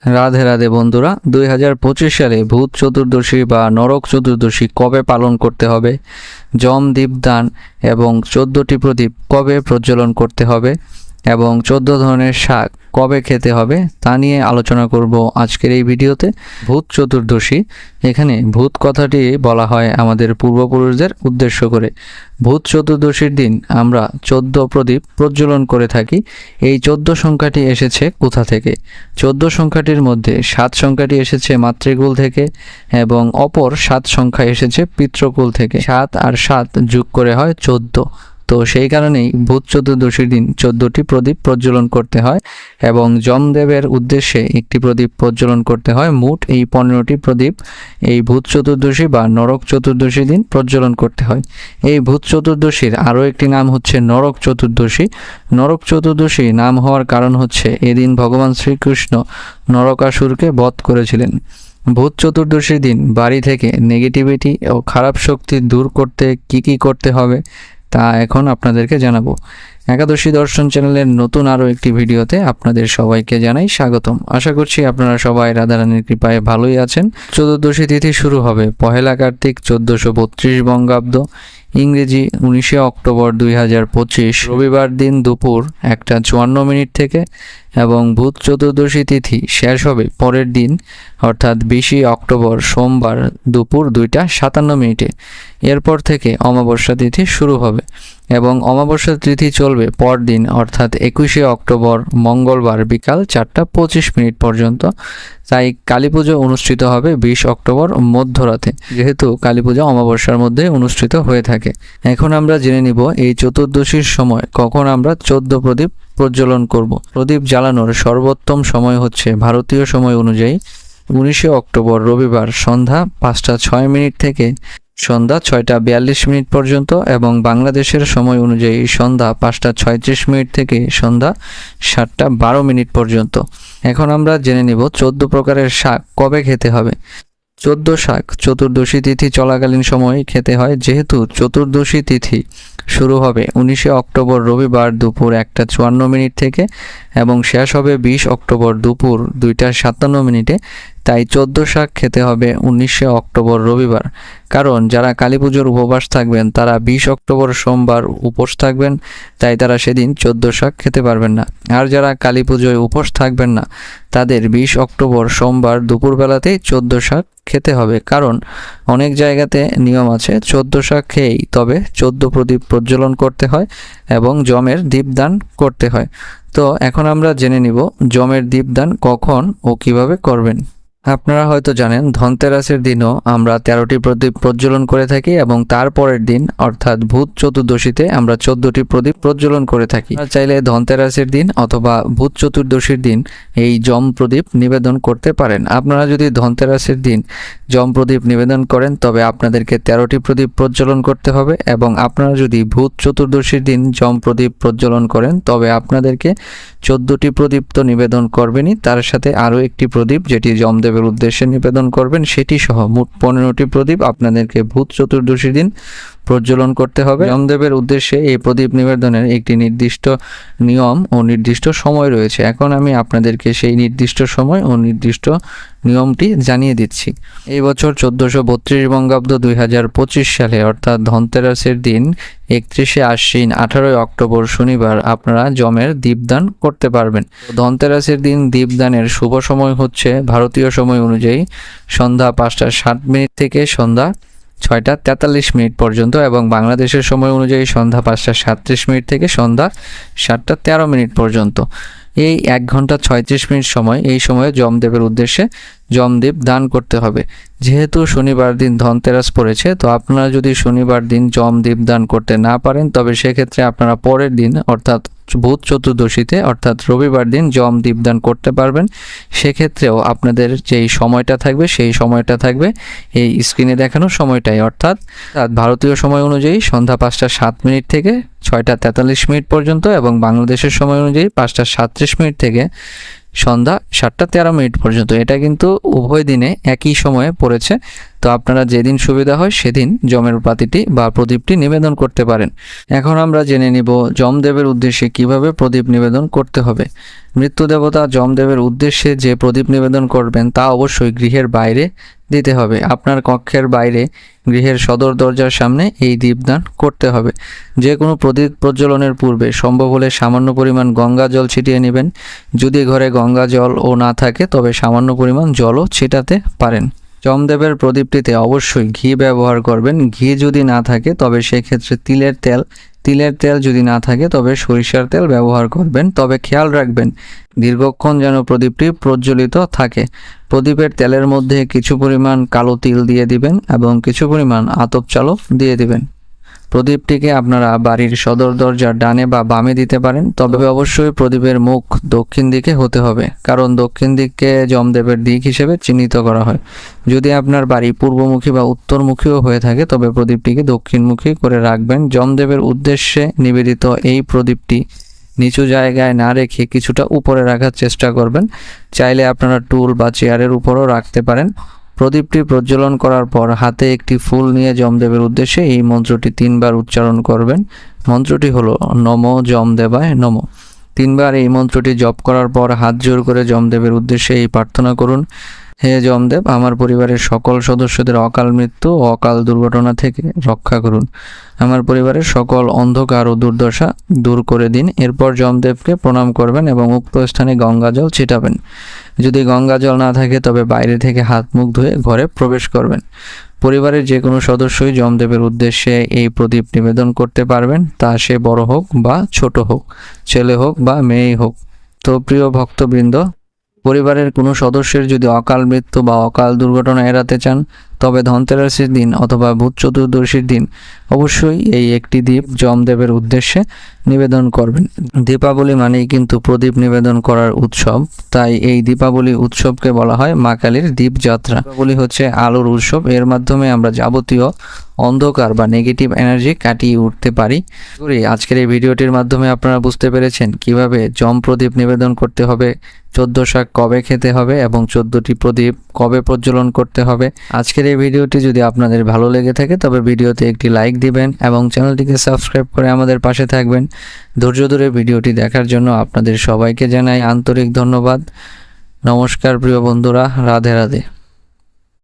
রাধে রাধে বন্ধুরা, 2025 সালে ভূত চতুর্দশী বা নরক চতুর্দশী কবে পালন করতে হবে, যম দীপদান এবং 14টি প্রদীপ কবে প্রজ্বলন করতে হবে এবং 14 ধরনের শাক কবে খেতে হবে তা নিয়ে আলোচনা করব আজকের এই ভিডিওতে। ভূত চতুর্দশী, এখানে ভূত কথাটি বলা হয় আমাদের পূর্বপুরুষদের উদ্দেশ্য করে। ভূত চতুর্দশীর দিন আমরা 14 প্রদীপ প্রজ্বলন করে থাকি। এই 14 সংখ্যাটি এসেছে কোথা থেকে? 14 সংখ্যাটির মধ্যে 7 সংখ্যাটি এসেছে মাতৃকুল থেকে এবং অপর 7 সংখ্যা এসেছে পিতৃকুল থেকে। 7 আর 7 যোগ করে হয় 14। তো সেই কারণেই ভূত চতুর্দশীর দিন 14টি প্রদীপ প্রজ্বলন করতে হয় এবং যমদেবের উদ্দেশ্যে একটি প্রদীপ প্রজ্বলন করতে হয়। মোট এই 15টি প্রদীপ এই ভূত চতুর্দশী বা নরক চতুর্দশীর দিন প্রজ্বলন করতে হয়। এই ভূত চতুর্দশীর আরও একটি নাম হচ্ছে নরক চতুর্দশী। নরক চতুর্দশী নাম হওয়ার কারণ হচ্ছে এদিন ভগবান শ্রীকৃষ্ণ নরকাসুরকে বধ করেছিলেন। ভূত চতুর্দশীর দিন বাড়ি থেকে নেগেটিভিটি ও খারাপ শক্তি দূর করতে কি করতে হবে তা এখন আপনাদেরকে জানাবো। একাদশী দর্শন চ্যানেলের নতুন আরও একটি ভিডিওতে আপনাদের সবাইকে জানাই স্বাগতম। আশা করছি আপনারা সবাই রাধারানীর কৃপায় ভালোই আছেন। চতুর্দশী তিথি শুরু হবে 1 কার্তিক 1432 বঙ্গাব্দ, ইংরেজি 19 অক্টোবর 2025 রবিবার দিন দুপুর 1:54 থেকে এবং ভূত চতুর্দশী তিথি শেষ হবে পরের দিন অর্থাৎ 20 অক্টোবর সোমবার দুপুর 2:57। এরপর থেকে অমাবস্যা তিথি শুরু হবে এবং অমাবস্যা তিথি চলবে পরদিন অর্থাৎ 21 অক্টোবর মঙ্গলবার বিকাল 4:25 পর্যন্ত। তাই কালী পুজো অনুষ্ঠিত হবে 20 অক্টোবর মধ্যরাতে, যেহেতু কালী পুজো অমাবস্যার মধ্যে অনুষ্ঠিত হয়ে থাকে। এখন আমরা জেনে নিব এই চতুর্দশীর সময় কখন আমরা 14 প্রদীপ প্রজ্বলন করব। প্রদীপ জ্বালানোর সর্বোত্তম সময় হচ্ছে ভারতীয় সময় অনুযায়ী 19 অক্টোবর রবিবার সন্ধ্যা 5:06 থেকে সন্ধ্যা 6:42 পর্যন্ত এবং বাংলাদেশের সময় অনুযায়ী সন্ধ্যা 5:36 থেকে সন্ধ্যা 7:12 পর্যন্ত। এখন আমরা জেনে নিব 14 প্রকারের শাক কবে খেতে হবে। 14 শাক চতুর্দশী তিথি চলাকালীন সময় খেতে হয়। যেহেতু চতুর্দশী তিথি শুরু হবে 19 অক্টোবর রবিবার দুপুর 1:54 থেকে এবং শেষ হবে 20 অক্টোবর দুপুর 2:57, তাই 14 শাক খেতে হবে 19 অক্টোবর রবিবার। কারণ যারা কালী পুজোর উপবাস থাকবেন তারা 20 অক্টোবর সোমবার উপোস থাকবেন, তাই তারা সেদিন 14 শাক খেতে পারবেন না। আর যারা কালী পুজোয় উপোস থাকবেন না তাদের 20 অক্টোবর সোমবার দুপুরবেলাতেই 14 শাক খেতে হবে। কারণ অনেক জায়গাতে নিয়ম আছে 14 শাক খেয়েই তবে 14 প্রদীপ প্রজ্বলন করতে হয় এবং যমের দীপদান করতে হয়। তো এখন আমরা জেনে নিব যমের দীপদান কখন ও কিভাবে করবেন। আপনারা হয়তো জানেন ধনতেরাসের দিনও আমরা 13টি প্রদীপ প্রজ্বলন করে থাকি এবং তারপরের দিন অর্থাৎ ভূত চতুর্দশীতে আমরা 14টি প্রদীপ প্রজ্বলন করে থাকি। আপনারা চাইলে ধনতেরাসের দিন অথবা ভূত চতুর্দশীর দিন এই যম প্রদীপ নিবেদন করতে পারেন। আপনারা যদি ধনতেরাসের দিন যম প্রদীপ নিবেদন করেন তবে আপনাদেরকে 13টি প্রদীপ প্রজ্বলন করতে হবে এবং আপনারা যদি ভূত চতুর্দশীর দিন যম প্রদীপ প্রজ্বলন করেন তবে আপনাদেরকে 14টি প্রদীপ তো নিবেদন করবেনই, তার সাথে আরও একটি প্রদীপ যেটি যমদেব উদ্দেশ্যে নিবেদন করবেন সেটি সহ মোট 15টি প্রদীপ আপনাদেরকে ভূত চতুর্দশীর দিন প্রজ্বলন করতে হবে। যমদেবের উদ্দেশ্যে এই প্রদীপ নিবেদনের একটি নির্দিষ্ট নিয়ম ও নির্দিষ্ট সময় রয়েছে। এখন আমি আপনাদেরকে সেই নির্দিষ্ট সময় ও নির্দিষ্ট নিয়মটি জানিয়ে দিচ্ছি। এই বছর 1432 বঙ্গাব্দ 2025 সালে অর্থাৎ ধনতেরাসের দিন 31 আশ্বিন 18 অক্টোবর শনিবার আপনারা যমের দীপদান করতে পারবেন। ধনতেরাসের দিন দীপদানের শুভ সময় হচ্ছে ভারতীয় সময় অনুযায়ী সন্ধ্যা 5:07 থেকে সন্ধ্যা 6:43 পর্যন্ত এবং বাংলাদেশের সময় অনুযায়ী সন্ধ্যা 5:37 থেকে সন্ধ্যা 7:13 পর্যন্ত। এই 1 ঘন্টা 36 মিনিট সময়, এই সময়ে যমদেবের উদ্দেশ্যে যমদীপ দান করতে হবে। যেহেতু শনিবার দিন ধনতেরাস পড়েছে, তো আপনারা যদি শনিবার দিন যমদীপ দান করতে না পারেন তবে সেক্ষেত্রে আপনারা পরের দিন অর্থাৎ ভূত চতুর্দশীতে অর্থাৎ রবিবার দিন যম দীপদান করতে পারবেন। সেক্ষেত্রেও আপনাদের যেই সময়টা থাকবে সেই সময়টা থাকবে এই স্ক্রিনে দেখানো সময়টাই, অর্থাৎ ভারতীয় সময় অনুযায়ী সন্ধ্যা 5:07 থেকে 6:43 পর্যন্ত এবং বাংলাদেশের সময় অনুযায়ী 5:37 থেকে সন্ধ্যা 7:13 পর্যন্ত। এটা কিন্তু উভয় দিনে একই সময়ে পড়েছে। তো আপনারা যেদিন সুবিধা হয় সেদিন যমের পাতিটি বা প্রদীপটি নিবেদন করতে পারেন। এখন আমরা জেনে নিব যমদেবের উদ্দেশ্যে কিভাবে প্রদীপ নিবেদন করতে হবে। মৃত্যু দেবতা যমদেবের উদ্দেশ্যে যে প্রদীপ নিবেদন করবেন তা অবশ্যই গৃহের বাইরে দিতে হবে। আপনার কক্ষের বাইরে গৃহের সদর দরজার সামনে এই দীপদান করতে হবে। যে কোনো প্রদীপ প্রজ্বলনের পূর্বে সম্ভব হলে সামান্য পরিমাণ গঙ্গা জল ছিটিয়ে নেবেন। যদি ঘরে গঙ্গা জল ও না থাকে তবে সামান্য পরিমাণ জলও ছিটাতে পারেন। যমদেবের প্রদীপটিতে অবশ্যই ঘি ব্যবহার করবেন। ঘি যদি না থাকে তবে সেক্ষেত্রে তিলের তেল যদি না থাকে তবে সরিষার তেল ব্যবহার করবেন। তবে খেয়াল রাখবেন দীর্ঘক্ষণ যেন প্রদীপটি প্রজ্বলিত থাকে। প্রদীপের তেলের মধ্যে কিছু পরিমাণ কালো তিল দিয়ে দিবেন এবং কিছু পরিমাণ আতপ চালও দিয়ে দিবেন। প্রদীপটিকে আপনারা বাড়ির সদর দরজার ডানে বা বামে দিতে পারেন, তবে অবশ্যই প্রদীপের মুখ দক্ষিণ দিকে হতে হবে, কারণ দক্ষিণ দিককে যমদেবের দিক হিসেবে চিহ্নিত করা হয়। যদি আপনার বাড়ি পূর্বমুখী বা উত্তরমুখীও হয়ে থাকে তবে প্রদীপটিকে দক্ষিণমুখী করে রাখবেন। যমদেবের উদ্দেশ্যে নিবেদিত এই প্রদীপটি নিচু জায়গায় না রেখে কিছুটা উপরে রাখার চেষ্টা করবেন। চাইলে আপনারা টুল বা চেয়ারের উপরও রাখতে পারেন। প্রদীপটি প্রজ্বলন করার পর হাতে একটি ফুল নিয়ে যমদেবের উদ্দেশ্যে এই মন্ত্রটি 3 বার উচ্চারণ করবেন। মন্ত্রটি হলো নমো যমদেবায় নমো। 3 বার এই মন্ত্রটি জপ করার পর হাত জোড় করে যমদেবের উদ্দেশ্যে এই প্রার্থনা করুন, হে যমদেব, আমার পরিবারের সকল সদস্যদের অকাল মৃত্যু ও অকাল দুর্ঘটনা থেকে রক্ষা করুন। আমার পরিবারের সকল অন্ধকার ও দুর্দশা দূর করে দিন। এরপর যমদেবকে প্রণাম করবেন এবং উক্ত স্থানে গঙ্গা জল ছিটাবেন। যদি গঙ্গা জল না থাকে তবে বাইরে থেকে হাত মুখ ধুয়ে ঘরে প্রবেশ করবেন। পরিবারের যে কোনো সদস্যই যমদেবের উদ্দেশ্যে এই প্রদীপ নিবেদন করতে পারবেন, তা সে বড় হোক বা ছোট হোক, ছেলে হোক বা মেয়েই হোক। তো প্রিয় ভক্তবৃন্দ, পরিবারের কোনো সদস্যের যদি অকাল মৃত্যু বা অকাল দুর্ঘটনা এড়াতে চান তবে ধনতেরাসের দিন অথবা ভূত চতুর্দশীর দিন অবশ্যই এই একটি দ্বীপ যমদেবের উদ্দেশ্যে নিবেদন করবেন। দীপাবলি মানেই কিন্তু প্রদীপ নিবেদন করার উৎসব, তাই এই দীপাবলি উৎসবকে বলা হয় মা কালীর দীপযাত্রা। দীপাবলি হচ্ছে আলোর উৎসব, এর মাধ্যমে আমরা যাবতীয় অন্ধকার বা নেগেটিভ এনার্জি কাটিয়ে উঠতে পারি। আজকের এই ভিডিওটির মাধ্যমে আপনারা বুঝতে পেরেছেন কিভাবে যম প্রদীপ নিবেদন করতে হবে, 14 শাক কবে খেতে হবে এবং 14টি প্রদীপ কবে প্রজ্বলন করতে হবে। আজকের এই ভিডিওটি যদি আপনাদের ভালো লেগে থাকে তবে ভিডিওতে একটি লাইক দিবেন এবং চ্যানেলটিকে সাবস্ক্রাইব করে আমাদের পাশে থাকবেন। ধৈর্য ধরে ভিডিওটি দেখার জন্য আপনাদের সবাইকে জানাই আন্তরিক ধন্যবাদ। নমস্কার প্রিয় বন্ধুরা, রাধে রাধে।